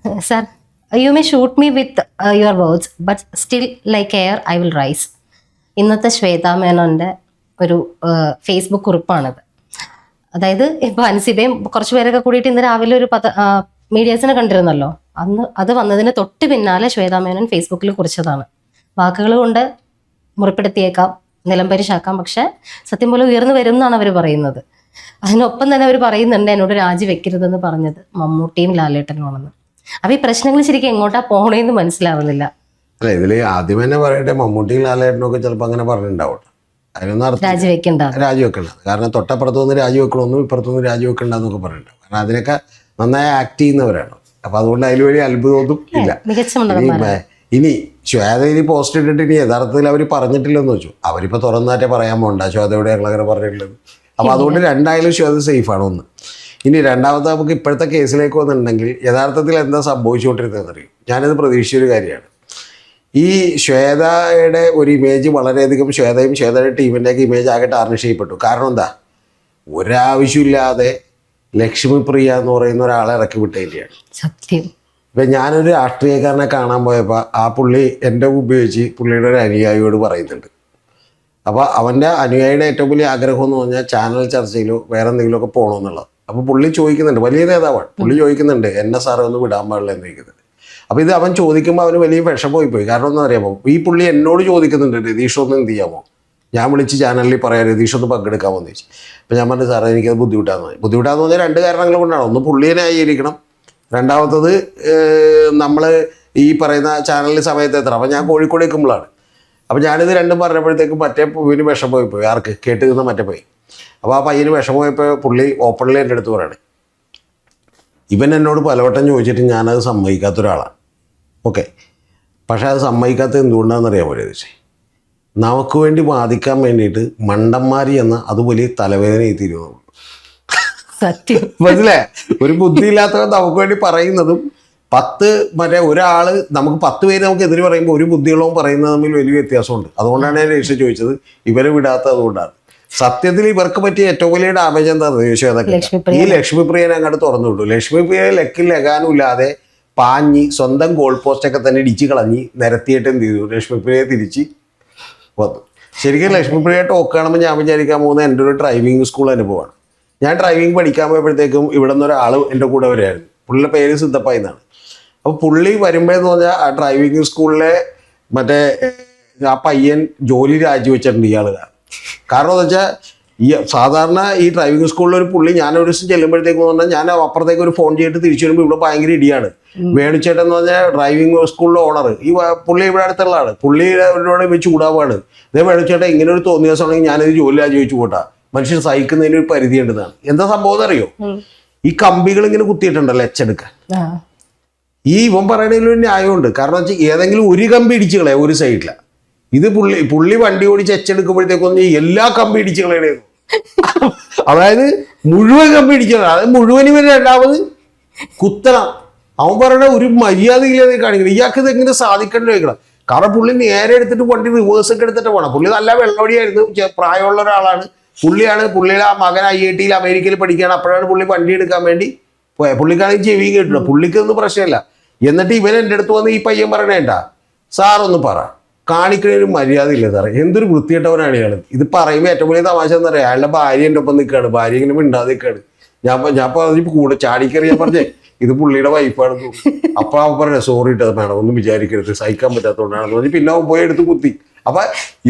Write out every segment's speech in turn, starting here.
Sir, you may shoot me with your words, but still like air I will rise. ഇന്നത്തെ ശ്വേതാ മേനോന്റെ ഒരു Facebook കുറിപ്പാണിത്. അതായത് ഇപ്പൊ അൻസിബയും കുറച്ചു പേരൊക്കെ കൂടിയിട്ട് ഇന്ന് രാവിലെ ഒരു മീഡിയാസിനെ കണ്ടിരുന്നല്ലോ. അന്ന് അത് വന്നതിന് തൊട്ട് പിന്നാലെ ശ്വേതാ മേനോൻ ഫേസ്ബുക്കിൽ കുറിച്ചതാണ്. വാക്കുകൾ കൊണ്ട് മുറിപ്പെടുത്തിയേക്കാം, നിലംപരിശാക്കാം, പക്ഷെ സത്യം പോലെ ഉയർന്നു വരും എന്നാണ് അവർ പറയുന്നത്. അതിനൊപ്പം തന്നെ അവർ പറയുന്നുണ്ട് എന്നോട് രാജിവെക്കരുതെന്ന് പറഞ്ഞത് മമ്മൂട്ടിയും ലാലേട്ടനുമാണെന്ന്. അപ്പൊ ഈ പ്രശ്നങ്ങൾ ശരിക്കും എങ്ങോട്ടാ പോണേന്ന് മനസ്സിലാവുന്നില്ല. അല്ല, ഇതില് ആദ്യം തന്നെ പറയട്ടെ, മമ്മൂട്ടിയും ലാലേട്ടനൊക്കെ ചിലപ്പോൾ അങ്ങനെ പറഞ്ഞിട്ടുണ്ടാവട്ടെ. അതിനൊന്നും അർത്ഥം രാജിവെക്കണ്ട. കാരണം തൊട്ടപ്പുറത്തുനിന്ന് രാജിവെക്കണമെന്നും ഇപ്പുറത്തുനിന്ന് രാജിവെക്കണ്ടെന്നൊക്കെ പറഞ്ഞിട്ടുണ്ടാവും. കാരണം അതിനൊക്കെ നന്നായി ആക്ട് ചെയ്യുന്നവരാണ്. അപ്പൊ അതുകൊണ്ട് അതിൽ വലിയ അത്ഭുതമൊന്നും ഇല്ല. ഇനി ശ്വേത ഇനി പോസ്റ്റ് ഇട്ടിട്ട് ഇനി യഥാർത്ഥത്തിൽ അവർ പറഞ്ഞിട്ടില്ലെന്ന് വെച്ചു. അവരിപ്പോ തുറന്നാറ്റേ പറയാൻ പോകണ്ട ശ്വേതയോട് ഞങ്ങളങ്ങനെ പറഞ്ഞിട്ടുള്ളത്. അപ്പൊ അതുകൊണ്ട് രണ്ടായാലും ശ്വേത സേഫാണ്. ഒന്ന്. ഇനി രണ്ടാമത്തെ നമുക്ക് ഇപ്പോഴത്തെ കേസിലേക്ക് വന്നിട്ടുണ്ടെങ്കിൽ യഥാർത്ഥത്തിൽ എന്താ സംഭവിച്ചുകൊണ്ടിരുന്നതെന്നറിയും. ഞാനിത് പ്രതീക്ഷിച്ചൊരു കാര്യമാണ്. ഈ ശ്വേതയുടെ ഒരു ഇമേജ് വളരെയധികം ശ്വേതയും ശ്വേതയുടെ ടീമിൻ്റെയൊക്കെ ഇമേജ് ആകെ ടാർണിഷ് ചെയ്യപ്പെട്ടു. കാരണം എന്താ, ഒരാവശ്യമില്ലാതെ ലക്ഷ്മിപ്രിയ എന്ന് പറയുന്ന ഒരാളെ ഇറക്കി വിട്ടേൻ്റെയാണ് സത്യം. ഇപ്പം ഞാനൊരു രാഷ്ട്രീയക്കാരനെ കാണാൻ പോയപ്പോൾ ആ പുള്ളി എൻ്റെ ഉപയോഗിച്ച് പുള്ളിയുടെ ഒരു അനുയായിയോട് പറയുന്നുണ്ട്. അപ്പോൾ അവൻ്റെ അനുയായിയുടെ ഏറ്റവും വലിയ ആഗ്രഹം എന്ന് പറഞ്ഞാൽ ചാനൽ ചർച്ചയിലോ വേറെ എന്തെങ്കിലുമൊക്കെ പോകണമെന്നുള്ളത്. അപ്പോൾ പുള്ളി ചോദിക്കുന്നുണ്ട്, വലിയ നേതാവാണ്, പുള്ളി ചോദിക്കുന്നുണ്ട് എന്നെ സാറേ ഒന്ന് വിടാൻ പാടില്ല എന്ന് ചോദിക്കുന്നുണ്ട്. അപ്പോൾ ഇത് അവൻ ചോദിക്കുമ്പോൾ അവന് വലിയ വിഷമമായി പോയി. കാരണം എന്താ അറിയാമോ, ഈ പുള്ളി എന്നോട് ചോദിക്കുന്നുണ്ട് രതീഷ് ഒന്ന് എന്ത് ചെയ്യാമോ, ഞാൻ വിളിച്ച് ചാനലിൽ പറയാം രതീഷ് ഒന്ന് പങ്കെടുക്കാമോ എന്ന് ചോദിച്ചു. അപ്പോൾ ഞാൻ പറഞ്ഞു സാറേ എനിക്കത് ബുദ്ധിമുട്ടാന്ന് പറഞ്ഞാൽ രണ്ട് കാരണങ്ങൾ കൊണ്ടാണ്. ഒന്ന് പുള്ളിയെ ന്യായീകരിക്കണം, രണ്ടാമത്തത് നമ്മൾ ഈ പറയുന്ന ചാനലിൽ സമയത്ത് എത്തണം. അപ്പോൾ ഞാൻ കോഴിക്കോട് നിൽക്കുമ്പോഴാണ്. അപ്പോൾ ഞാനിത് രണ്ടും പറഞ്ഞപ്പോഴത്തേക്കും മറ്റേ പൂവിന് വിഷമമായി പോയി. ആർക്ക് കേട്ട് നിന്ന മറ്റേ പോയി. അപ്പോൾ ആ പയ്യന് വിഷമമായപ്പോൾ പുള്ളി ഓപ്പണിൽ എൻ്റെ അടുത്ത് പറയണേ, ഇവൻ എന്നോട് പലവട്ടം ചോദിച്ചിട്ട് ഞാനത് സമ്മതിക്കാത്ത ഒരാളാണ്. ഓക്കെ, പക്ഷെ അത് സമ്മതിക്കാത്തത് എന്തുകൊണ്ടാണെന്ന് അറിയാൻ പറ്റുക, നമുക്ക് വേണ്ടി വാദിക്കാൻ വേണ്ടിയിട്ട് മണ്ടന്മാരി എന്ന അത് വലിയ തലവേദനയായി തീരുന്നു. സത്യം മനസ്സിലേ, ഒരു ബുദ്ധിയില്ലാത്തവൻ നമുക്ക് വേണ്ടി പറയുന്നതും മറ്റേ ഒരാള് നമുക്ക് 10 പേര് നമുക്ക് എതിര് പറയുമ്പോൾ ഒരു ബുദ്ധിയുള്ളവും പറയുന്നത് തമ്മിൽ വലിയ വ്യത്യാസമുണ്ട്. അതുകൊണ്ടാണ് ഞാൻ രജിസ്റ്റർ ചോദിച്ചത്, ഇവരെ വിടാത്തത് അതുകൊണ്ടാണ്. സത്യത്തിൽ ഇവർക്ക് പറ്റിയ ഏറ്റവും വലിയ ഡാമേജ് എന്താണെന്ന് ചോദിച്ചാൽ അതൊക്കെ ഈ ലക്ഷ്മിപ്രിയനെ അങ്ങോട്ട് തുറന്നു വിട്ടു. ലക്ഷ്മിപ്രിയ ലക്കിൽ ലഗാനും ഇല്ലാതെ പാഞ്ഞി സ്വന്തം ഗോൾ പോസ്റ്റൊക്കെ തന്നെ ഇടിച്ച് കളഞ്ഞ് നിരത്തിയിട്ട് എന്ത് ചെയ്തു, ലക്ഷ്മിപ്രിയയെ തിരിച്ച് വന്നു. ശരിക്കും ലക്ഷ്മിപ്രിയ ടോക്ക് കാണുമ്പോൾ ഞാൻ വിചാരിക്കാൻ പോകുന്നത് എൻ്റെ ഒരു ഡ്രൈവിംഗ് സ്കൂൾ അനുഭവമാണ്. ഞാൻ ഡ്രൈവിംഗ് പഠിക്കാൻ പോയപ്പോഴത്തേക്കും ഇവിടെ നിന്ന് ഒരാൾ എൻ്റെ കൂടെ വരികയായിരുന്നു. പുള്ളിയുടെ പേര് സിദ്ധപ്പ എന്നാണ്. അപ്പോൾ പുള്ളി വരുമ്പോഴെന്ന് പറഞ്ഞാൽ ആ ഡ്രൈവിംഗ് സ്കൂളിലെ മറ്റേ ആ പയ്യൻ ജോലി രാജിവെച്ചിട്ടുണ്ട് ഇയാൾ. കാരണം എന്ന് വെച്ചാൽ ഈ സാധാരണ ഈ ഡ്രൈവിംഗ് സ്കൂളിൽ ഒരു പുള്ളി ഞാൻ ഒരു ദിവസം ചെല്ലുമ്പോഴത്തേക്ക് പറഞ്ഞാൽ ഞാൻ അപ്പുറത്തേക്ക് ഒരു ഫോൺ ചെയ്തിട്ട് തിരിച്ചു വരുമ്പോൾ ഇവിടെ ഭയങ്കര ഇടിയാണ്. വേണിച്ചേട്ടൻ എന്ന് പറഞ്ഞാൽ ഡ്രൈവിംഗ് സ്കൂളിലെ ഓണർ, ഈ പുള്ളി ഇവിടെ അടുത്തുള്ള ആള്, പുള്ളിയോട് വെച്ച് ചൂടാവാണ്. ഇതേ വേണിച്ചേട്ടൻ ഇങ്ങനെ ഒരു തോന്നിയ ദിവസമാണെങ്കിൽ ഞാനിത് ജോലി രാജിവെച്ച് പോട്ടാ, മനുഷ്യൻ സഹിക്കുന്നതിന് ഒരു പരിധി ഉണ്ടെന്നാണ്. എന്താ സംഭവം അറിയോ, ഈ കമ്പികൾ ഇങ്ങനെ കുത്തിയിട്ടുണ്ടല്ലോ എച്ചെടുക്കാൻ. ഈ ഇവൻ പറയണതിലൊരു ന്യായമുണ്ട്. കാരണം വെച്ചാൽ ഏതെങ്കിലും ഒരു കമ്പി ഇടിച്ചു കളയാം ഒരു സൈഡില. ഇത് പുള്ളി വണ്ടി ഓടിച്ച് എച്ചെടുക്കുമ്പോഴത്തേക്കൊന്നും എല്ലാ കമ്പി ഇടിച്ചു കളയണേന്നു. അതായത് മുഴുവൻ കമ്പി ഇടിക്കണം, അതായത് മുഴുവനും ഇവര് രണ്ടാമത് കുത്തണം. അവൻ പറയണ ഒരു മര്യാദയില്ലാതെ കാണിക്കണം. ഇയാൾക്ക് ഇത് എങ്ങനെ സാധിക്കണ്ട ചോദിക്കണം. കാരണം പുള്ളി നേരെ എടുത്തിട്ട് വണ്ടി റിവേഴ്സ് ഒക്കെ എടുത്തിട്ട് പോകണം. പുള്ളി നല്ല വെള്ളോടിയായിരുന്നു, പ്രായമുള്ള ഒരാളാണ്. പുള്ളിയുടെ ആ മകൻ IIT അമേരിക്കയിൽ പഠിക്കുകയാണ്. അപ്പോഴാണ് പുള്ളി വണ്ടി എടുക്കാൻ വേണ്ടി പോയത്. പുള്ളിക്കാണെങ്കിൽ ചെവി കേട്ടില്ല, പുള്ളിക്കൊന്നും പ്രശ്നമില്ല. എന്നിട്ട് ഇവൻ എൻ്റെ അടുത്ത് വന്ന് ഈ പയ്യൻ പറയണേണ്ട സാറൊന്ന് പറ, കാണിക്കണൊരു മര്യാദ ഇല്ല സാറേ, എന്തൊരു വൃത്തിയിട്ടവനാണ് ഇയാൾ. ഇത് പറയുമ്പോൾ ഏറ്റവും വലിയ തമാശ എന്താ പറയുക, അയാളുടെ ഭാര്യ എൻ്റെ ഒപ്പം നിൽക്കുകയാണ്, ഭാര്യ ഇങ്ങനെ മിണ്ടാതെ നിൽക്കുകയാണ്. ഞാൻ കൂടെ ചാടിക്കറി ഞാൻ പറഞ്ഞേ ഇത് പുള്ളിയുടെ വൈഫാണെന്ന്. അപ്പൊ അവൻ പറഞ്ഞ സോറി ഇട്ടത് വേണം, ഒന്നും വിചാരിക്കരുത്, സഹിക്കാൻ പറ്റാത്തതുകൊണ്ടാണെന്ന് പറഞ്ഞ് പിന്നെ അവൻ പോയി എടുത്ത് കുത്തി. അപ്പൊ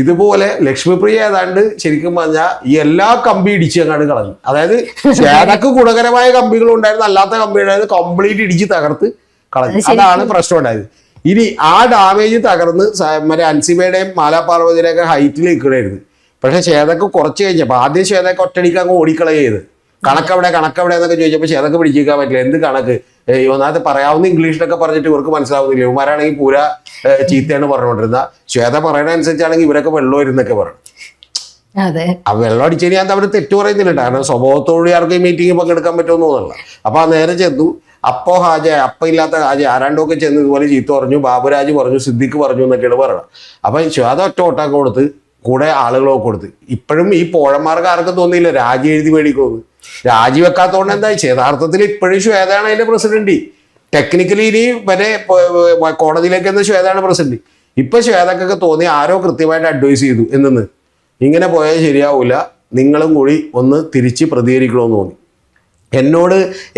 ഇതുപോലെ ലക്ഷ്മിപ്രിയ ഏതാണ്ട് ശരിക്കും പറഞ്ഞാൽ ഈ എല്ലാ കമ്പി ഇടിച്ച് അങ്ങാണ്ട് കളഞ്ഞു. അതായത് ചേനക്ക് ഗുണകരമായ കമ്പികളും ഉണ്ടായിരുന്നു, അല്ലാത്ത കമ്പി ഉണ്ടായിരുന്നു, കംപ്ലീറ്റ് ഇടിച്ച് തകർത്ത് കളഞ്ഞു. അതാണ് പ്രശ്നം ഉണ്ടായത്. ഇനി ആ ഡാമേജ് തകർന്ന് മറ്റേ അൻസിബയുടെയും മാലാപാർവതിയുടെയൊക്കെ ഹൈറ്റിൽ നിൽക്കണമായിരുന്നു. പക്ഷെ ചേതക്ക് കുറച്ച് കഴിഞ്ഞപ്പോൾ ആദ്യം ചേതക്ക് ഒറ്റടിക്ക് അങ്ങ് ഓടിക്കളയത്. കണക്കവിടെ എന്നൊക്കെ ചോദിച്ചപ്പോൾ ചേതക്ക് പിടിച്ചിരിക്കാൻ പറ്റില്ല. എന്ത് കണക്ക്, ഒന്നാമത്തെ പറയാവുന്ന ഇംഗ്ലീഷിലൊക്കെ പറഞ്ഞിട്ട് ഇവർക്ക് മനസ്സിലാവുന്നില്ല. ഇവന്മാരാണെങ്കിൽ പൂരാ ചീത്തയാണ് പറഞ്ഞുകൊണ്ടിരുന്ന. ശ്വേത പറയണ അനുസരിച്ചാണെങ്കിൽ ഇവരൊക്കെ വെള്ളം ഇരുന്നൊക്കെ പറഞ്ഞു. ആ വെള്ളം അടിച്ചു കഴിഞ്ഞാൽ അവർ തെറ്റു പറയുന്നില്ല. കാരണം സ്വഭാവത്തോടെ ആർക്ക് ഈ മീറ്റിംഗ് പങ്കെടുക്കാൻ പറ്റുമെന്ന് തോന്നുന്നില്ല. അപ്പൊ ആ നേരെ ചെന്നു. അപ്പോ ഹാജ അപ്പ ഇല്ലാത്ത ഹാജ ആരാണ്ടൊക്കെ ചെന്ന് ഇതുപോലെ ചീത്ത പറഞ്ഞു, ബാബുരാജ് പറഞ്ഞു, സിദ്ദിഖ് പറഞ്ഞു എന്നൊക്കെയാണ് പറയണം. അപ്പൊ ശ്വേത ഒറ്റ ഓട്ടാക്കി കൊടുത്ത് കൂടെ ആളുകളൊക്കെ കൊടുത്ത്. ഇപ്പോഴും ഈ പോഴന്മാർക്ക് ആർക്കും തോന്നിയില്ല രാജി എഴുതി മേടിക്കുമെന്ന്. രാജിവെക്കാത്തതുകൊണ്ട് എന്താ യഥാർത്ഥത്തിൽ ഇപ്പോഴും ശ്വേതയാണ് അതിന്റെ പ്രസിഡന്റ്. ടെക്നിക്കലി ഇനി വരെ കോടതിയിലേക്ക് എന്ന് ശ്വേതയാണ് പ്രസിഡന്റ്. ഇപ്പൊ ശ്വേതക്കൊക്കെ തോന്നി ആരോ കൃത്യമായിട്ട് അഡ്വൈസ് ചെയ്തു എന്നു ഇങ്ങനെ പോയാൽ ശരിയാവൂല, നിങ്ങളും കൂടി ഒന്ന് തിരിച്ച് പ്രതികരിക്കണമെന്ന് തോന്നി. എന്നോട്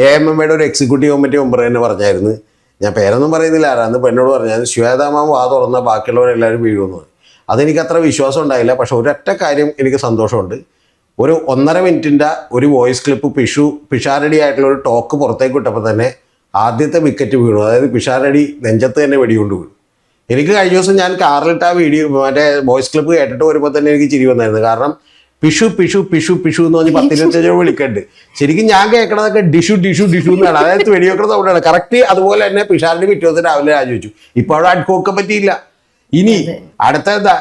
AMMയുടെ ഒരു എക്സിക്യൂട്ടീവ് കമ്മിറ്റി മെമ്പർ തന്നെ പറഞ്ഞായിരുന്നു, ഞാൻ പേരൊന്നും പറയുന്നില്ല ആരാന്ന്, ഇപ്പം എന്നോട് പറഞ്ഞാൽ ശ്വേതാമാൻ വാ തുറന്ന ബാക്കിയുള്ളവരെല്ലാവരും വീഴുമെന്ന് പറഞ്ഞു. അതെനിക്ക് അത്ര വിശ്വാസം ഉണ്ടായില്ല. പക്ഷെ ഒരൊറ്റ കാര്യം എനിക്ക് സന്തോഷമുണ്ട്, ഒരു 1.5 മിനിറ്റിൻ്റെ ഒരു വോയിസ് ക്ലിപ്പ് പിഷാരടി ആയിട്ടുള്ള ഒരു ടോക്ക് പുറത്തേക്ക് വിട്ടപ്പോൾ തന്നെ ആദ്യത്തെ വിക്കറ്റ് വീണു. അതായത് പിഷാരടി നെഞ്ചത്ത് തന്നെ വെടികൊണ്ട് വീണു. എനിക്ക് കഴിഞ്ഞ ദിവസം ഞാൻ കാറിലിട്ട് ആ വീഡിയോ മറ്റേ വോയിസ് ക്ലിപ്പ് കേട്ടിട്ട് വരുമ്പോൾ തന്നെ എനിക്ക് ചിരി വന്നായിരുന്നു. കാരണം പിഷു പിഷു പിഷു പിഷു എന്ന് പറഞ്ഞ് 10-25 വിളിക്കണ്ട്. ശരിക്കും ഞാൻ കേൾക്കണതൊക്കെ ഡിഷു ഡിഷു ഡിഷു എന്നാണ്, അതായത് വെടിവെക്കുന്ന സൗണ്ടാണ് കറക്റ്റ്. അതുപോലെ തന്നെ പിഷാരടി പിറ്റേ ദിവസം രാവിലെ രാജിവെച്ചു. ഇപ്പൊ അവിടെ അടുക്കൊക്കെ പറ്റിയില്ല. ഇനി അടുത്ത എന്താ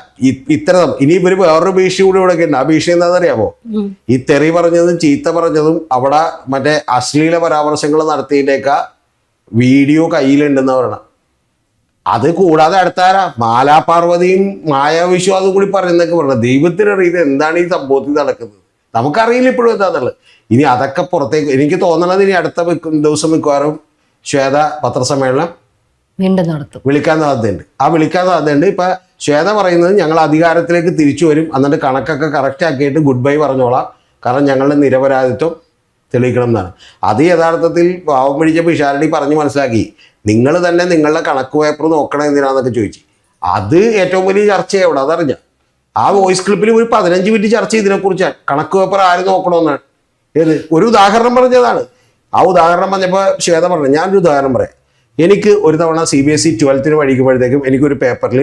ഇത്തരം ഇനി ഇവര് വേറൊരു ഭീഷണി കൂടി ഇവിടെ ഉണ്ട്. ആ ഭീഷണി എന്താണെന്നറിയാമോ? ഈ തെറി പറഞ്ഞതും ചീത്ത പറഞ്ഞതും അവിടെ മറ്റേ അശ്ലീല പരാമർശങ്ങൾ നടത്തിയതിൻ്റെയൊക്കെ വീഡിയോ കയ്യിലുണ്ടെന്ന് പറയണം. അത് കൂടാതെ അടുത്താരാ മാലാപാർവതിയും മായാവിശ്വാസും കൂടി പറയുന്നൊക്കെ പറഞ്ഞത്. ദൈവത്തിനറിയത് എന്താണ് ഈ സംഭവത്തിൽ നടക്കുന്നത്, നമുക്കറിയില്ല ഇപ്പോഴും എന്താന്നുള്ളത്. ഇനി അതൊക്കെ പുറത്തേക്ക് എനിക്ക് തോന്നണത് ഇനി അടുത്ത ദിവസം മിക്കവാറും ശ്വേത പത്രസമ്മേളനം വീണ്ടും നടത്തും, വിളിക്കാൻ സാധ്യതയുണ്ട്. ആ വിളിക്കാൻ സാധ്യതയുണ്ട്. ഇപ്പൊ ശ്വേത പറയുന്നത് ഞങ്ങൾ അധികാരത്തിലേക്ക് തിരിച്ചു വരും, എന്നിട്ട് കണക്കൊക്കെ കറക്റ്റ് ആക്കിയിട്ട് ഗുഡ് ബൈ പറഞ്ഞോളാം, കാരണം ഞങ്ങളുടെ നിരപരാധിത്വം തെളിയിക്കണം എന്നാണ്. അത് യഥാർത്ഥത്തിൽ പാവം പിടിച്ച പിഷാരടി പറഞ്ഞ് മനസ്സിലാക്കി. നിങ്ങൾ തന്നെ നിങ്ങളുടെ കണക്ക് പേപ്പർ നോക്കണം എന്തിനാന്നൊക്കെ ചോദിച്ചു. അത് ഏറ്റവും വലിയ ചർച്ചയാണ്. അതറിഞ്ഞ ആ വോയിസ് ക്ലിപ്പിൽ ഒരു 15 മിനിറ്റ് ചർച്ച ഇതിനെക്കുറിച്ചാണ്. കണക്ക് പേപ്പർ ആര് നോക്കണമെന്നാണ്. ഏത് ഒരു ഉദാഹരണം പറഞ്ഞതാണ്. ആ ഉദാഹരണം പറഞ്ഞപ്പോൾ ശ്വേത പറഞ്ഞു, ഞാനൊരു ഉദാഹരണം പറയാം. എനിക്ക് ഒരു തവണ CBSE 12th പഠിക്കുമ്പോഴത്തേക്കും എനിക്കൊരു പേപ്പറിൽ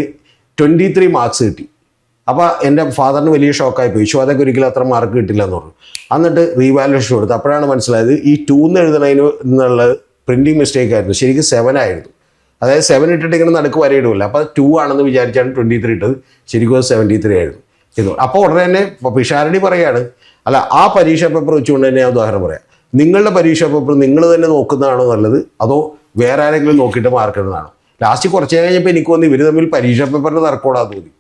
23 മാർക്സ് കിട്ടി. അപ്പോൾ എൻ്റെ ഫാദറിന് വലിയ ഷോക്കായി പോയി. ശ്വേതയ്ക്ക് ഒരിക്കലും അത്ര മാർക്ക് കിട്ടില്ല എന്ന് പറഞ്ഞു. എന്നിട്ട് റീവാലുവേഷൻ കൊടുത്തു. അപ്പോഴാണ് മനസ്സിലായത് ഈ 2 എന്ന് എഴുതണതിന് എന്നുള്ളത് പ്രിൻറ്റിങ് മിസ്റ്റേക്ക് ആയിരുന്നു. ശരിക്കും 7 ആയിരുന്നു. അതായത് 7 ഇട്ടിട്ട് ഇങ്ങനെ നടുക്ക് വരയിടില്ല. അപ്പോൾ 2 ആണെന്ന് വിചാരിച്ചാണ് 23 ഇട്ടത്. ശരിക്കും 73 ആയിരുന്നു ഇത്. അപ്പോൾ ഉടനെ തന്നെ പിഷാരടി പറയാണ്, അല്ല ആ പരീക്ഷാ പേപ്പർ വെച്ചുകൊണ്ട് തന്നെ ഞാൻ ഉദാഹരണം പറയാം. നിങ്ങളുടെ പരീക്ഷാ പേപ്പർ നിങ്ങൾ തന്നെ നോക്കുന്നതാണോ നല്ലത്, അതോ വേറെ ആരെങ്കിലും നോക്കിയിട്ട് മാർക്ക് ഇടുന്നതാണോ? ലാസ്റ്റ് കുറച്ച് കഴിഞ്ഞപ്പോൾ എനിക്ക് തോന്നി ഇവർ തമ്മിൽ പരീക്ഷാ പേപ്പറിന് തർക്കോടാന്ന് തോന്നി.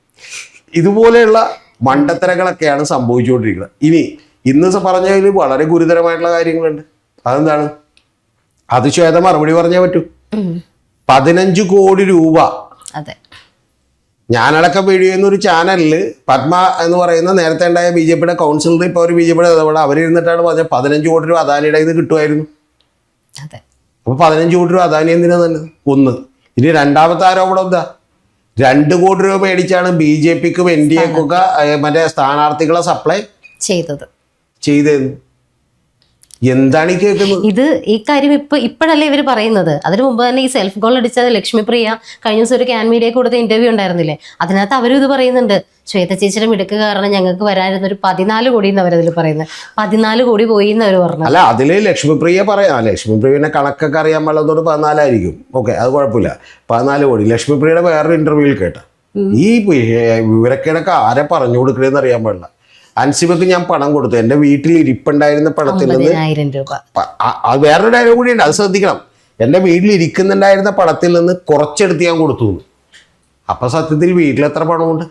ഇതുപോലെയുള്ള മണ്ടത്തരങ്ങളൊക്കെയാണ് സംഭവിച്ചുകൊണ്ടിരിക്കുന്നത്. ഇനി ഇന്ന് പറഞ്ഞതിൽ വളരെ ഗുരുതരമായിട്ടുള്ള കാര്യങ്ങളുണ്ട്. അതെന്താണ്? അത് ശ്വേത മറുപടി പറഞ്ഞേ പറ്റൂ. 15 കോടി രൂപ. അതെ, ഞാനടക്കം വീഡിയോ എന്നൊരു ചാനലിൽ പത്മ എന്ന് പറയുന്ന നേരത്തെ ഉണ്ടായ BJPയുടെ കൗൺസിലർ, ഇപ്പോൾ ഒരു BJPയുടെ ഇടപെടൽ അവരിരുന്നിട്ടാണ് പറഞ്ഞത് 15 കോടി രൂപ അദാനിയുടെ ഇത് കിട്ടുമായിരുന്നു. അതെ. അപ്പോൾ 15 കോടി രൂപ അദാനി എന്തിനാ നല്ലത്? ഒന്ന്. ഇനി രണ്ടാമത്തെ ആരോപണം എന്താ? 2 കോടി രൂപ മേടിച്ചാണ് BJPക്കും NDAക്കൊക്കെ മറ്റേ സ്ഥാനാർത്ഥികളെ സപ്ലൈ ചെയ്തതെന്ന്. എന്താണ് ഈ കേൾക്കുന്നത്? ഇത് ഈ കാര്യം ഇപ്പോഴല്ലേ ഇവർ പറയുന്നത്. അതിനു മുമ്പ് തന്നെ ഈ സെൽഫ് ഗോൾ അടിച്ച ലക്ഷ്മിപ്രിയ കഴിഞ്ഞ ദിവസം ഒരു ക്യാൻ മീഡിയ കൊടുത്ത ഇന്റർവ്യൂ ഉണ്ടായിരുന്നില്ലേ, അതിനകത്ത് അവരും ഇത് പറയുന്നുണ്ട്. ശ്വേത ചേച്ചിയുടെ മിടുക്ക് കാരണം ഞങ്ങൾക്ക് വരാനിരുന്ന ഒരു 14 കോടി എന്ന് അവരതിൽ പറയുന്നത്. 14 കോടി പോയി എന്ന് അവർ പറഞ്ഞു. അല്ല, അതില് ലക്ഷ്മിപ്രിയ പറയാം. ലക്ഷ്മിപ്രിയന്റെ കണക്കൊക്കെ അറിയാൻ പാടുള്ളതോട് 14 ആയിരിക്കും. ഓക്കെ, അത് കുഴപ്പമില്ല. 14 കോടി. ലക്ഷ്മിപ്രിയയുടെ വേറൊരു ഇന്റർവ്യൂവിൽ കേട്ട ഈ വിവരക്കേടൊക്കെ ആരെ പറഞ്ഞു കൊടുക്കണേന്ന് അറിയാൻ പാടില്ല. അൻസിബക്ക് ഞാൻ പണം കൊടുത്തു. എൻ്റെ വീട്ടിൽ ഇരിപ്പുണ്ടായിരുന്ന പണത്തിൽ നിന്ന് അത് വേറൊരു ഡയലോഗ് കൂടിയുണ്ട്, അത് ശ്രദ്ധിക്കണം. എൻ്റെ വീട്ടിൽ ഇരിക്കുന്നുണ്ടായിരുന്ന പണത്തിൽ നിന്ന് കുറച്ചെടുത്ത് ഞാൻ കൊടുത്തു. അപ്പൊ സത്യത്തിൽ വീട്ടിൽ എത്ര പണമുണ്ട്?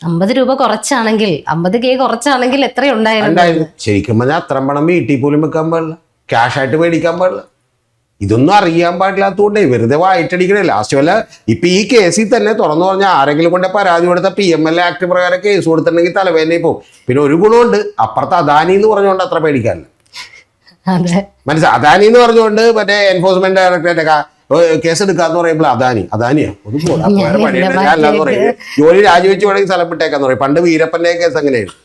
50 രൂപ കുറച്ചാണെങ്കിൽ 50K കുറച്ചാണെങ്കിൽ എത്ര ഉണ്ടായിരുന്നു? ശരിക്കും പറഞ്ഞാൽ അത്ര പണം വീട്ടിൽ പോലും വെക്കാൻ പാടില്ല, ക്യാഷ് ആയിട്ട് മേടിക്കാൻ പാടില്ല. ഇതൊന്നും അറിയാൻ പാടില്ലാത്തതുകൊണ്ടേ വെറുതെ വായിട്ടടിക്കണേ. ലാസ്റ്റ് വല്ല ഇപ്പൊ ഈ കേസിൽ തന്നെ തുറന്നു പറഞ്ഞാൽ ആരെങ്കിലും കൊണ്ട് പരാതി കൊടുത്ത PMLA ആക്ട് പ്രകാരം കേസ് കൊടുത്തിട്ടുണ്ടെങ്കിൽ തലവേദന പോകും. പിന്നെ ഒരു ഗുണമുണ്ട്, അപ്പുറത്ത് അദാനി എന്ന് പറഞ്ഞുകൊണ്ട് അത്ര പേടിക്കാനില്ല. മനസ്സിലായി? അദാനി എന്ന് പറഞ്ഞുകൊണ്ട് മറ്റേ എൻഫോഴ്സ്മെന്റ് ഡയറക്ടറേറ്റ് കേസ് എടുക്കാന്ന് പറയുമ്പോൾ അദാനിയാ അല്ലാന്ന് പറയും. ജോലി രാജിവെച്ച് വേണമെങ്കിൽ സ്ഥലം വിട്ടേക്കാന്ന് പറയും. പണ്ട് വീരപ്പന്റെ കേസ് അങ്ങനെയായിരുന്നു.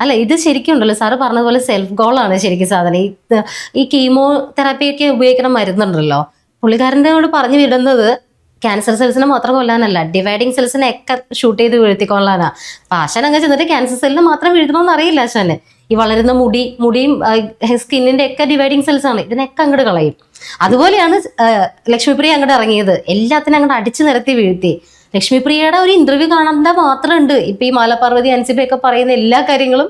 അല്ല, ഇത് ശരിക്കും ഉണ്ടല്ലോ സാറ് പറഞ്ഞതുപോലെ സെൽഫ് ഗോളാണ് ശരിക്കും സാധനം. ഈ കീമോ തെറാപ്പിയൊക്കെ ഉപയോഗിക്കുന്ന മരുന്നുണ്ടല്ലോ, പുള്ളിക്കാരൻ്റെയോട് പറഞ്ഞു വിടുന്നത് ക്യാൻസർ സെൽസിനെ മാത്രം കൊല്ലാനല്ല, ഡിവൈഡിങ് സെൽസിനെ ഒക്കെ ഷൂട്ട് ചെയ്ത് വീഴ്ത്തിക്കൊള്ളാനാ. അപ്പൊ ആശാൻ അങ്ങ് ചെന്നിട്ട് ക്യാൻസർ സെല്ലിന് മാത്രം വീഴ്ത്തണമെന്ന് അറിയില്ല ആശാന്. ഈ വളരുന്ന മുടിയും സ്കിന്നിന്റെ ഒക്കെ ഡിവൈഡിങ് സെൽസ് ആണ്, ഇതിനൊക്കെ അങ്ങോട്ട് കളയും. അതുപോലെയാണ് ലക്ഷ്മിപ്രിയ അങ്ങോട്ട് ഇറങ്ങിയത്, എല്ലാത്തിനും അങ്ങോട്ട് അടിച്ചു നിരത്തി വീഴ്ത്തി. ലക്ഷ്മിപ്രിയയുടെ ഒരു ഇന്റർവ്യൂ കാണാൻ മാത്രമുണ്ട്. ഇപ്പൊ ഈ മാലാപാർവതി അൻസിബയൊക്കെ പറയുന്ന എല്ലാ കാര്യങ്ങളും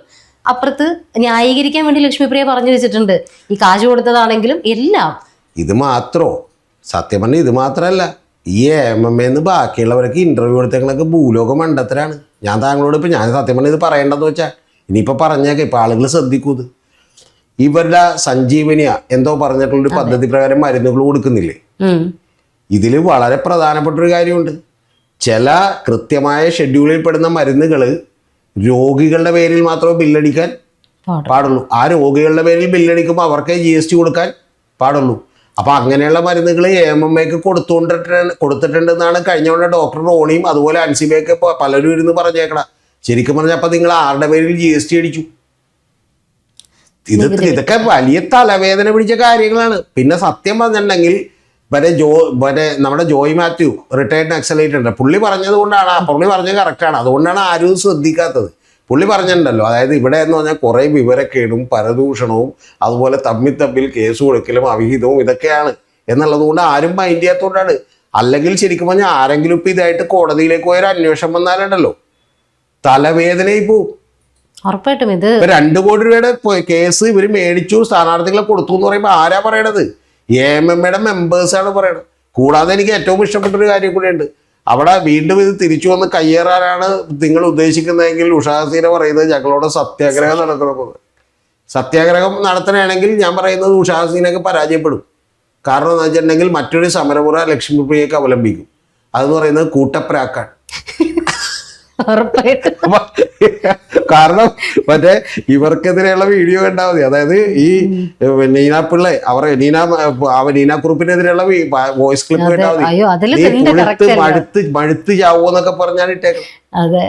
അപ്പുറത്ത് ന്യായീകരിക്കാൻ വേണ്ടി ലക്ഷ്മിപ്രിയ പറഞ്ഞു വെച്ചിട്ടുണ്ട്. ഈ കാശ് കൊടുത്തതാണെങ്കിലും എല്ലാം. ഇത് മാത്രോ? സത്യം പറഞ്ഞാൽ ഇത് മാത്രമല്ല, ഈ AMMന്ന് ബാക്കിയുള്ളവരൊക്കെ ഇന്റർവ്യൂ കൊടുത്തേക്കണൊക്കെ ഭൂലോക മണ്ടത്തരാണ്. ഞാൻ താങ്കളോട് ഇപ്പൊ ഞാൻ സത്യം പറഞ്ഞാൽ ഇത് പറയേണ്ടെന്ന് വെച്ചാൽ ഇനിയിപ്പോൾ പറഞ്ഞേക്കെ ഇപ്പൊ ആളുകൾ ശ്രദ്ധിക്കൂ. ഇത് ഇവരുടെ സഞ്ജീവനിയ എന്തോ പറഞ്ഞിട്ടുള്ളൊരു പദ്ധതി പ്രകാരം മരുന്നുകൾ കൊടുക്കുന്നില്ലേ, ഇതിൽ വളരെ പ്രധാനപ്പെട്ട ഒരു കാര്യമുണ്ട്. ചില കൃത്യമായ ഷെഡ്യൂളിൽ പെടുന്ന മരുന്നുകൾ രോഗികളുടെ പേരിൽ മാത്രമേ ബില്ലടിക്കാൻ പാടുള്ളൂ. ആ രോഗികളുടെ പേരിൽ ബില്ലടിക്കുമ്പോൾ അവർക്ക് GST കൊടുക്കാൻ പാടുള്ളൂ. അപ്പോൾ അങ്ങനെയുള്ള മരുന്നുകൾ AMMAക്ക് കൊടുത്തിട്ടുണ്ടെന്നാണ് കഴിഞ്ഞ തവണ ഡോക്ടർ റോണിയും അതുപോലെ അൻസിബയൊക്കെ പലരും ഇരുന്ന് പറഞ്ഞേക്കണം. ശരിക്കും പറഞ്ഞാൽ അപ്പം നിങ്ങൾ ആരുടെ പേരിൽ GST അടിച്ചു? ഇതൊക്കെ വലിയ തലവേദന പിടിച്ച കാര്യങ്ങളാണ്. പിന്നെ സത്യം പറഞ്ഞിട്ടുണ്ടെങ്കിൽ നമ്മുടെ ജോയ് മാത്യു റിട്ടയർഡ് നക്സലൈറ്റ് ഉണ്ട്. പുള്ളി പറഞ്ഞത് കൊണ്ടാണ്, പുള്ളി പറഞ്ഞത് കറക്റ്റാണ്, അതുകൊണ്ടാണ് ആരും ശ്രദ്ധിക്കാത്തത്. പുള്ളി പറഞ്ഞിട്ടുണ്ടല്ലോ, അതായത് ഇവിടെ എന്ന് പറഞ്ഞാൽ കുറേ വിവരക്കേടും പരദൂഷണവും അതുപോലെ തമ്മിൽ കേസ് കൊടുക്കലും അവിഹിതവും ഇതൊക്കെയാണ് എന്നുള്ളത് കൊണ്ട് ആരും മൈൻഡ് ചെയ്യാത്തതുകൊണ്ടാണ്. അല്ലെങ്കിൽ ശരിക്കും പറഞ്ഞാൽ ആരെങ്കിലും ഇപ്പം ഇതായിട്ട് കോടതിയിലേക്ക് പോയൊരു അന്വേഷണം വന്നാലുണ്ടല്ലോ തലവേദനയായി പോവും. ഉറപ്പായിട്ടും ഇത് 2 കോടി രൂപയുടെ കേസ് ഇവർ മേടിച്ചു, സ്ഥാനാർത്ഥികളെ കൊടുത്തു എന്ന് പറയുമ്പോൾ ആരാ പറയണത്? AMMയുടെ മെമ്പേഴ്സാണ് പറയണത്. കൂടാതെ എനിക്ക് ഏറ്റവും ഇഷ്ടപ്പെട്ടൊരു കാര്യം കൂടെയുണ്ട്. അവിടെ വീണ്ടും ഇത് തിരിച്ചു വന്ന് കയ്യേറാനാണ് നിങ്ങൾ ഉദ്ദേശിക്കുന്നതെങ്കിൽ ഉഷാസീന പറയുന്നത് ഞങ്ങളോട് സത്യാഗ്രഹം നടത്തണമെന്ന്. സത്യാഗ്രഹം നടത്തണമെങ്കിൽ ഞാൻ പറയുന്നത് ഉഷാസീനൊക്കെ പരാജയപ്പെടും. കാരണം എന്താ വെച്ചിട്ടുണ്ടെങ്കിൽ മറ്റൊരു സമരമുറ ലക്ഷ്മിപ്രിയക്ക് അവലംബിക്കും. അതെന്ന് പറയുന്നത് കൂട്ടപ്രാക്കാണ്. കാരണം മറ്റേ ഇവർക്കെതിരെയുള്ള വീഡിയോ കണ്ടാൽ മതി. അതായത് ഈ നീന പിള്ളേ നീന കുറുപ്പിനെതിരെയുള്ള വോയിസ് ക്ലിപ്പ് കണ്ടാൽ മതി. മഴുത്ത് ചാവോന്നൊക്കെ പറഞ്ഞാണ് ഇട്ടേക്കുന്നത്.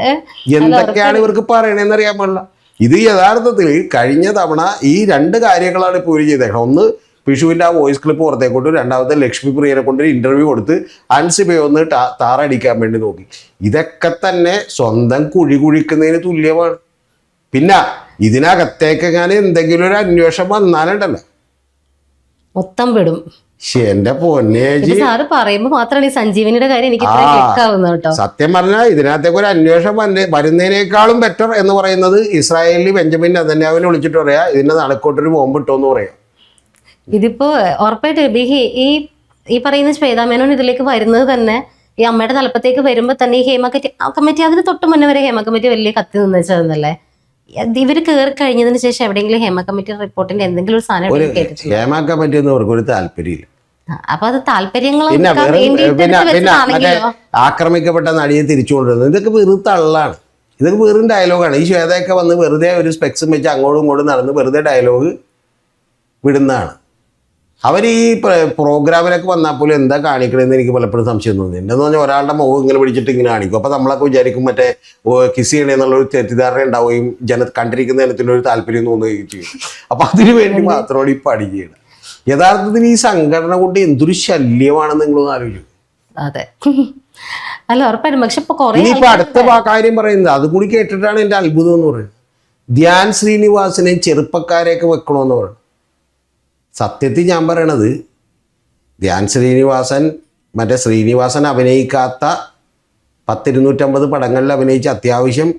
എന്തൊക്കെയാണ് ഇവർക്ക് പറയണേന്ന് അറിയാൻ പാടില്ല. ഇത് യഥാർത്ഥത്തിൽ കഴിഞ്ഞ തവണ ഈ 2 കാര്യങ്ങളാണ് ഇപ്പോൾ ഇവർ ചെയ്തേക്കണം. ഒന്ന് വിഷുവിൻ്റെ ആ വോയിസ് ക്ലിപ്പ് പുറത്തേക്കൊണ്ടു, രണ്ടാമത്തെ ലക്ഷ്മി പ്രിയനെ കൊണ്ട് ഇന്റർവ്യൂ കൊടുത്ത് അൻസിബയെ ഒന്ന് താറടിക്കാൻ വേണ്ടി നോക്കി. ഇതൊക്കെ തന്നെ സ്വന്തം കുഴിക്കുന്നതിന് തുല്യമാണ്. പിന്നെ ഇതിനകത്തേക്കെങ്ങനെ എന്തെങ്കിലും ഒരു അന്വേഷണം വന്നാലുണ്ടല്ലോ മൊത്തം വിടും. എന്റെ പൊന്നേജി സാറ് പറയുമ്പോ മാത്രമാണ് ഈ സഞ്ജീവനിയുടെ കാര്യം എനിക്ക് കേട്ടോ. സത്യം പറഞ്ഞാൽ ഇതിനകത്തേക്ക് ഒരു അന്വേഷണം വരുന്നതിനേക്കാളും ബെറ്റർ എന്ന് പറയുന്നത് ഇസ്രായേലിൽ ബെഞ്ചമിൻ നെതന്യാഹുവിനെ വിളിച്ചിട്ട് പറയാ ഇതിന്റെ നടക്കോട്ടൊരു ബോംബ് ഇട്ടോന്ന് പറയാം. ഇതിപ്പോ ഉറപ്പായിട്ട് ഈ പറയുന്ന ശ്വേതാ മേനോൻ ഇതിലേക്ക് വരുന്നത് തന്നെ ഈ അമ്മയുടെ തലപ്പത്തേക്ക് വരുമ്പോ തന്നെ ഈ ഹേമ കമ്മിറ്റി അതിന് തൊട്ട് മുന്നേ വരെ ഹേമ കമ്മിറ്റി വലിയ കത്തി നിന്ന് വെച്ചതെന്നല്ലേ. ഇവര് കയറി കഴിഞ്ഞതിന് ശേഷം എവിടെയെങ്കിലും ഹേമ കമ്മിറ്റി റിപ്പോർട്ടിന്റെ എന്തെങ്കിലും ഒരു സാധനം ഹേമ കമ്മിറ്റി ഒന്നും അവർക്കൊരു താല്പര്യമില്ല. അപ്പൊ അത് താല്പര്യങ്ങൾ ആക്രമിക്കപ്പെട്ട നടിയെ തിരിച്ചുകൊണ്ടിരുന്നത് ഇതൊക്കെ വെറും തള്ളാണ്. ഇതൊക്കെ വെറും ഡയലോഗാണ്. ഈ ശ്വേതയൊക്കെ വന്ന് വെറുതെ ഒരു സ്പെക്സും വെച്ച് അങ്ങോട്ടും ഇങ്ങോട്ടും നടന്ന് വെറുതെ ഡയലോഗ് വിടുന്നതാണ്. അവർ ഈ പ്രോഗ്രാമിലൊക്കെ വന്നാൽ പോലും എന്താ കാണിക്കണമെന്ന് എനിക്ക് പലപ്പോഴും സംശയം തോന്നി. എന്തെന്ന് പറഞ്ഞാൽ ഒരാളുടെ മുഖം ഇങ്ങനെ പിടിച്ചിട്ട് ഇങ്ങനെ കാണിക്കും. അപ്പോൾ നമ്മളൊക്കെ വിചാരിക്കും മറ്റേ കിസ് ചെയ്യണമെന്നുള്ളൊരു തെറ്റിദ്ധാരണ ഉണ്ടാവുകയും കണ്ടിരിക്കുന്ന ജനത്തിനൊരു താല്പര്യം തോന്നുകയും ചെയ്യും. അപ്പോൾ അതിനു വേണ്ടി മാത്രമാണ് ഈ പണി ചെയ്യണം. യഥാർത്ഥത്തിൽ ഈ സംഘടന കൊണ്ട് എന്തൊരു ശല്യമാണെന്ന് നിങ്ങളൊന്ന് ആലോചിക്കും. അതെ, അല്ല ഉറപ്പായിട്ടും. പക്ഷെ ഇനിയിപ്പോൾ അടുത്ത കാര്യം പറയുന്നത് അതുകൂടി കേട്ടിട്ടാണ് എൻ്റെ അത്ഭുതം എന്ന് പറയുന്നത്. ധ്യാൻ ശ്രീനിവാസനെ ചെറുപ്പക്കാരെയൊക്കെ വെക്കണമെന്ന് പറയുന്നത്. സത്യത്തിൽ ഞാൻ പറയണത് ധ്യാൻ ശ്രീനിവാസൻ മറ്റേ ശ്രീനിവാസൻ അഭിനയിക്കാത്ത 100-250 പടങ്ങളിൽ അഭിനയിച്ച് അത്യാവശ്യം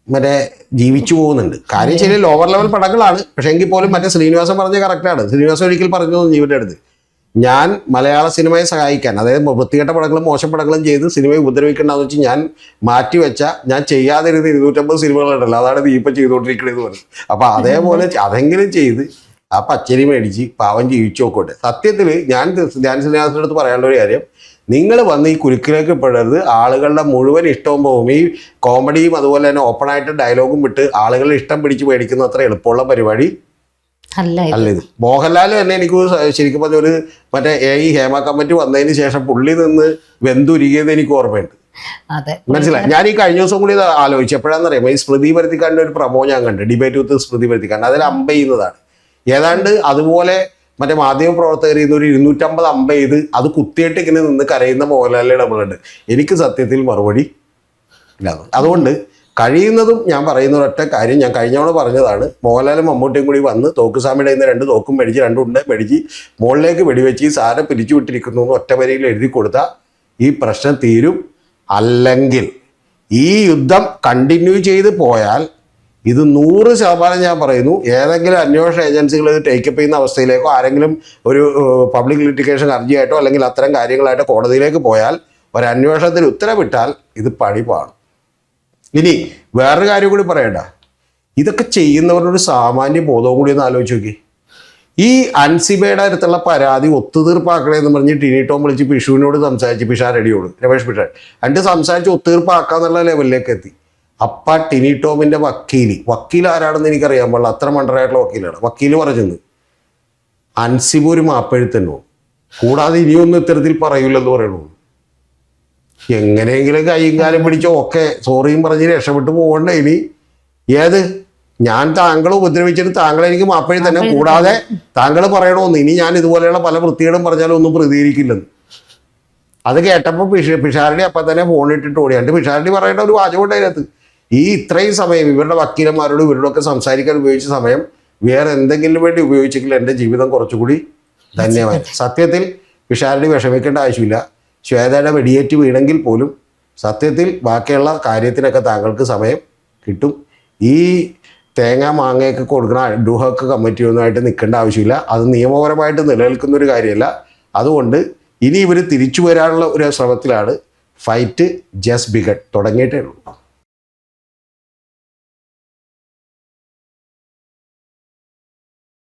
മറ്റേ ജീവിച്ചു പോകുന്നുണ്ട്. കാര്യം ശരി ലോവർ ലെവൽ പടങ്ങളാണ്, പക്ഷേ എങ്കിൽ പോലും മറ്റേ ശ്രീനിവാസൻ പറഞ്ഞത് കറക്റ്റാണ്. ശ്രീനിവാസൻ ഒരിക്കൽ പറഞ്ഞു ജീവൻ്റെ അടുത്ത്, ഞാൻ മലയാള സിനിമയെ സഹായിക്കാൻ, അതായത് വൃത്തികെട്ട പടങ്ങളും മോശം പടങ്ങളും ചെയ്ത് സിനിമയെ ഉപദ്രവിക്കേണ്ടതെന്ന് വെച്ച് ഞാൻ മാറ്റിവെച്ച ഞാൻ ചെയ്യാതിരുന്ന 250 സിനിമകളുണ്ടല്ലോ, അതാണ് നീ ഇപ്പം ചെയ്തുകൊണ്ടിരിക്കണതെന്ന് പറഞ്ഞു. അപ്പോൾ അതേപോലെ അതെങ്കിലും ചെയ്ത് ആ പച്ചരി മേടിച്ച് പാവം ജീവിച്ചു നോക്കോട്ടെ. സത്യത്തിൽ ഞാൻ ധ്യാൻ ശ്രീനിവാസൻ്റെ അടുത്ത് പറയാനുള്ള ഒരു കാര്യം, നിങ്ങൾ വന്ന് ഈ കുരുക്കിലേക്ക് പെടരുത്. ആളുകളുടെ മുഴുവൻ ഇഷ്ടവും പോകും. ഈ കോമഡിയും അതുപോലെ തന്നെ ഓപ്പണായിട്ട് ഡയലോഗും വിട്ട് ആളുകളുടെ ഇഷ്ടം പിടിച്ച് മേടിക്കുന്ന അത്ര എളുപ്പമുള്ള പരിപാടി അല്ല ഇത്. മോഹൻലാൽ തന്നെ എനിക്ക് ശരിക്കും പറഞ്ഞൊരു മറ്റേ ഈ ഹേമ കമ്മിറ്റി വന്നതിന് ശേഷം പുള്ളി നിന്ന് വെന്തുരുകിയത് എനിക്ക് ഓർമ്മയുണ്ട്. മനസ്സിലായി. ഞാൻ ഈ കഴിഞ്ഞ ദിവസം കൂടി ആലോചിച്ചു. എപ്പോഴാണെന്നറിയാമോ, ഈ സ്മൃതി പരുത്തിക്കാരൻ്റെ ഒരു പ്രമോ ഞാൻ കണ്ടു, ഡിബേറ്റ് വിത്ത് സ്മൃതി പരുത്തിക്കാരൻ. അതിൽ അമ്പ ചെയ്യുന്നതാണ്. ഏതാണ്ട് അതുപോലെ മറ്റേ മാധ്യമ പ്രവർത്തകർ ഇന്ന് ഒരു 250 അമ്പ ചെയ്ത് അത് കുത്തിയിട്ട് ഇങ്ങനെ നിന്ന് കരയുന്ന മോഹൻലാലിനെ നമ്മളുണ്ട്. എനിക്ക് സത്യത്തിൽ മറുപടി ഇല്ലാതെ. അതുകൊണ്ട് കഴിയുന്നതും ഞാൻ പറയുന്ന ഒരൊറ്റ കാര്യം ഞാൻ കഴിഞ്ഞവണ പറഞ്ഞതാണ്, മോഹൻലാലും മമ്മൂട്ടിയും കൂടി വന്ന് തോക്കുസ്വാമിയുടെ നിന്ന് 2 തോക്കും മേടിച്ച് 2 ഉണ്ട മേടിച്ച് മുകളിലേക്ക് വെടിവെച്ച് ഈ സാധനം പിരിച്ചു വിട്ടിരിക്കുന്നു എന്ന് ഒറ്റ വരിയിൽ എഴുതി കൊടുത്താൽ ഈ പ്രശ്നം തീരും. അല്ലെങ്കിൽ ഈ യുദ്ധം കണ്ടിന്യൂ ചെയ്ത് പോയാൽ ഇത് 100% ഞാൻ പറയുന്നു, ഏതെങ്കിലും അന്വേഷണ ഏജൻസികൾ ഇത് ടേക്കപ്പ് ചെയ്യുന്ന അവസ്ഥയിലേക്കോ ആരെങ്കിലും ഒരു പബ്ലിക് ലിറ്റിഗേഷൻ ഹർജിയായിട്ടോ അല്ലെങ്കിൽ അത്തരം കാര്യങ്ങളായിട്ടോ കോടതിയിലേക്ക് പോയാൽ ഒരു അന്വേഷണത്തിന് ഉത്തരവിട്ടാൽ ഇത് പണി പാടും. ഇനി വേറൊരു കാര്യം കൂടി പറയണ്ട, ഇതൊക്കെ ചെയ്യുന്നവരുടെ ഒരു സാമാന്യ ബോധവും കൂടി ഒന്ന് ആലോചിച്ച് നോക്കി. ഈ അൻസിബയുടെ അടുത്തുള്ള പരാതി ഒത്തുതീർപ്പാക്കണേന്ന് പറഞ്ഞ് ടിനി ടോം വിളിച്ച് പിഷുവിനോട് സംസാരിച്ച് പിഷാരടിയോട് രമേഷ് പിഷാരടി എന്നിട്ട് സംസാരിച്ച് ഒത്തുതീർപ്പാക്കാന്നുള്ള ലെവലിലേക്ക് എത്തി. അപ്പം ടിനി ടോമിൻ്റെ വക്കീൽ ആരാണെന്ന് എനിക്കറിയാൻ പാടില്ല, അത്ര മണ്ടറായിട്ടുള്ള വക്കീലാണ്. വക്കീൽ പറഞ്ഞത് അൻസിബ് ഒരു മാപ്പെഴുത്തന്നോ, കൂടാതെ ഇനിയൊന്നും ഇത്തരത്തിൽ പറയൂലെന്ന് പറയണു. എങ്ങനെയെങ്കിലും കൈയും കാലം പിടിച്ചോ ഒക്കെ സോറിയും പറഞ്ഞ് രക്ഷപ്പെട്ടു പോകണ്ട. ഇനി ഏത് ഞാൻ താങ്കളെ ഉപദ്രവിച്ചിട്ട് താങ്കൾ എനിക്ക് മാപ്പഴി തന്നെ, കൂടാതെ താങ്കൾ പറയണമെന്ന് ഇനി ഞാൻ ഇതുപോലെയുള്ള പല വൃത്തികളും പറഞ്ഞാലും ഒന്നും പ്രതികരിക്കില്ലെന്ന്. അത് കേട്ടപ്പോൾ പിഷാരടി അപ്പം തന്നെ ഫോണിട്ടിട്ട് ഓടിയാണ്ട് പിഷാരടി പറയേണ്ട ഒരു വാചകം അതിനകത്ത്, ഈ ഇത്രയും സമയം ഇവരുടെ വക്കീലന്മാരോട് ഇവരോടൊക്കെ സംസാരിക്കാൻ ഉപയോഗിച്ച സമയം വേറെ എന്തെങ്കിലും വേണ്ടി ഉപയോഗിച്ചെങ്കിൽ എൻ്റെ ജീവിതം കുറച്ചുകൂടി ധന്യമായി. സത്യത്തിൽ പിഷാരടി വിഷമിക്കേണ്ട ആവശ്യമില്ല. ശ്വേതയുടെ വെടിയേറ്റ് വീണെങ്കിൽ പോലും സത്യത്തിൽ ബാക്കിയുള്ള കാര്യത്തിനൊക്കെ താങ്കൾക്ക് സമയം കിട്ടും. ഈ തേങ്ങ മാങ്ങയൊക്കെ കൊടുക്കുന്ന ഡുഹക്ക് കമ്മിറ്റിയൊന്നുമായിട്ട് നിൽക്കേണ്ട ആവശ്യമില്ല. അത് നിയമപരമായിട്ട് നിലനിൽക്കുന്ന ഒരു കാര്യമല്ല. അതുകൊണ്ട് ഇനി ഇവർ തിരിച്ചു വരാനുള്ള ഒരു ശ്രമത്തിലാണ്. ഫൈറ്റ് ജസ്റ്റ് ബിഗൺ തുടങ്ങിയിട്ടേ ഉള്ളൂ.